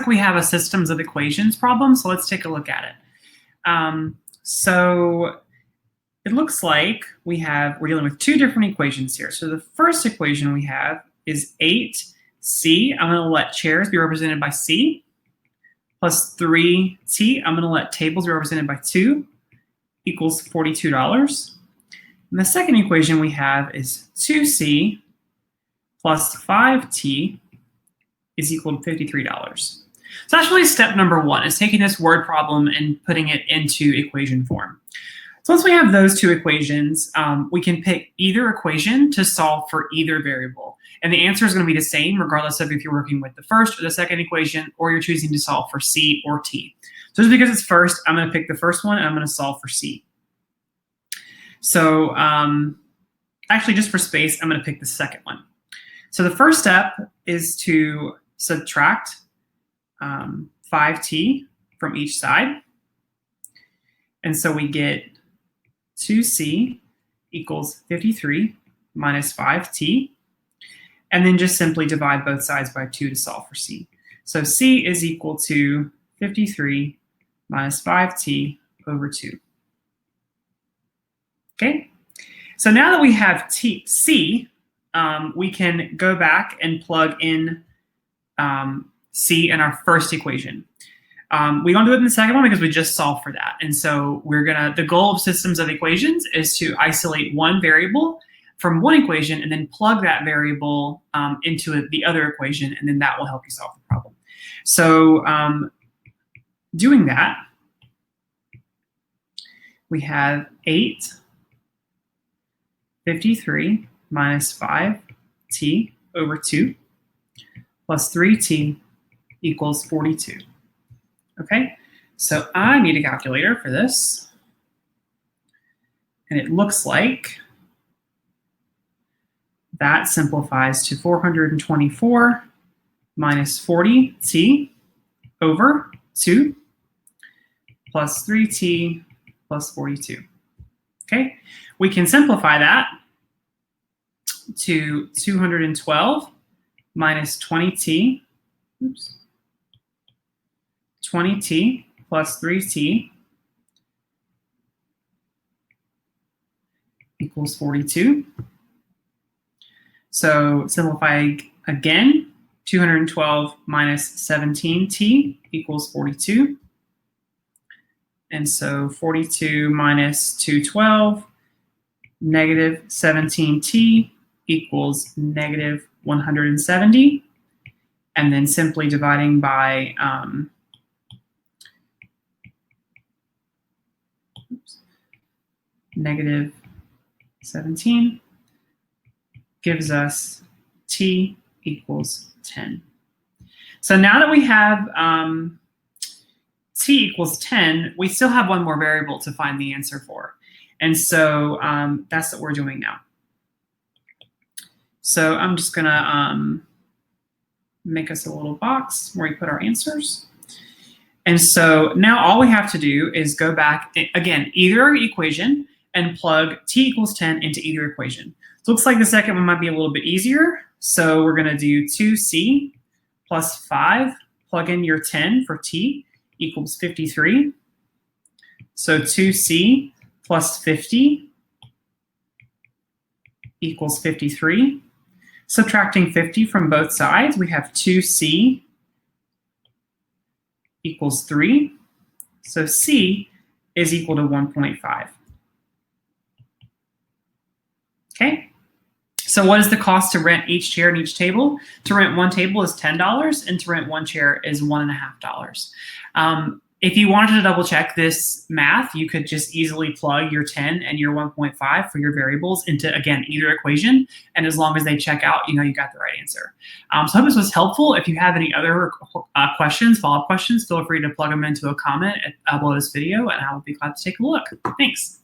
like we have a systems of equations problem, so let's take a look at it. So it looks like we're dealing with two different equations here. So the first equation we have is 8c, I'm going to let chairs be represented by c, plus 3t, I'm going to let tables be represented by 2, equals $42. And the second equation we have is 2c plus 5t is equal to $53. So that's really step number one, is taking this word problem and putting it into equation form. So once we have those two equations, we can pick either equation to solve for either variable. And the answer is going to be the same regardless of if you're working with the first or the second equation, or you're choosing to solve for c or t. So just because it's first, I'm going to pick the first one and I'm going to solve for c. So actually, just for space, I'm going to pick the second one. So the first step is to subtract 5t from each side. And so we get 2c equals 53 minus 5t. And then just simply divide both sides by 2 to solve for c. So c is equal to 53 minus 5t over 2. Okay, so now that we have c, we can go back and plug in c in our first equation. We don't do it in the second one because we just solved for that. And so the goal of systems of equations is to isolate one variable from one equation and then plug that variable into the other equation, and then that will help you solve the problem. So doing that, we have 53 minus 5t over 2 plus 3t equals 42. Okay, so I need a calculator for this. And it looks like that simplifies to 424 minus 40t over 2 plus 3t plus 42. Okay, we can simplify that to 212 minus 20t, 20t plus 3t equals 42. So simplify again, 212 minus 17t equals 42. And so 42 minus 212, negative 17t equals negative 170. And then simply dividing by negative 17 gives us t equals 10. So now that we have t equals 10, we still have one more variable to find the answer for. And so that's what we're doing now. So I'm just going to make us a little box where we put our answers. And so now all we have to do is go back, again, either equation, and plug t equals 10 into either equation. So it looks like the second one might be a little bit easier. So we're going to do 2c plus 5, plug in your 10 for t, equals 53. So 2c plus 50 equals 53. Subtracting 50 from both sides, we have 2c equals 3. So c is equal to 1.5. Okay, so what is the cost to rent each chair and each table? To rent one table is $10, and to rent one chair is $1.50. If you wanted to double check this math, you could just easily plug your 10 and your 1.5 for your variables into, again, either equation. And as long as they check out, you know you got the right answer. So I hope this was helpful. If you have any other questions, follow-up questions, feel free to plug them into a comment below this video, and I will be glad to take a look. Thanks.